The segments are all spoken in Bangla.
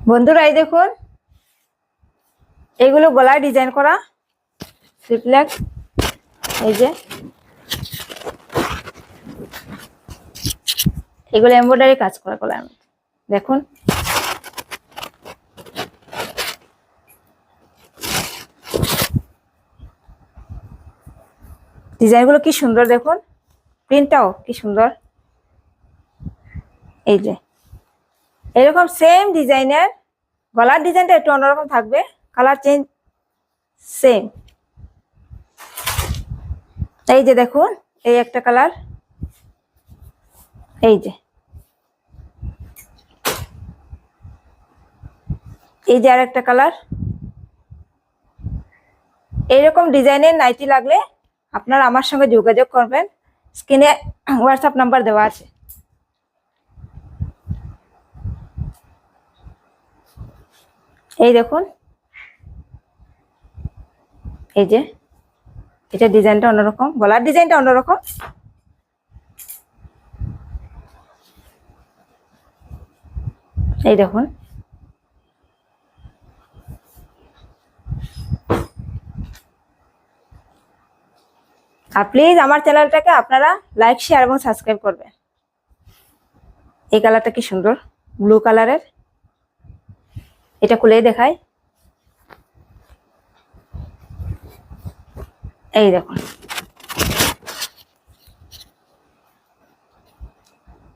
বন্ধুরা এই দেখুন, এগুলো গলায় ডিজাইন করা স্লিপলেস। এই যে এগুলো এমব্রয়ডারি কাজ করা গলার মধ্যে দেখুন। ডিজাইনগুলো কি সুন্দর দেখুন, প্রিন্টটাও কি সুন্দর। এই যে এরকম সেম ডিজাইনের গলার ডিজাইনটা একটু অন্যরকম থাকবে, কালার চেঞ্জ সেম। এই যে দেখুন, এই একটা কালার, এই যে আর একটা কালার। এইরকম ডিজাইনের নাইটি লাগলে আপনারা আমার সঙ্গে যোগাযোগ করবেন, স্ক্রিনে হোয়াটসঅ্যাপ নাম্বার দেওয়া আছে। এই দেখুন, এই যে এটা ডিজাইনটা অন্যরকম, গলার ডিজাইনটা অন্যরকম। এই দেখুন, আর প্লিজ আমার চ্যানেলটাকে আপনারা লাইক, শেয়ার এবং সাবস্ক্রাইব করবেন। এই কালারটা কি সুন্দর, ব্লু কালারের। এটা খুলেই দেখাই। এই দেখুন,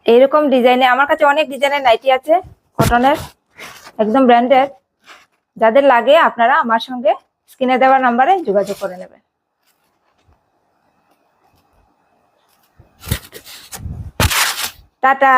এইরকম ডিজাইনে আমার কাছে অনেক ডিজাইনের নাইটি আছে, কটনের, একদম ব্র্যান্ডেড। যাদের লাগে আপনারা আমার সঙ্গে স্ক্রিনে দেওয়া নাম্বারে যোগাযোগ করে নেবেন। টাটা।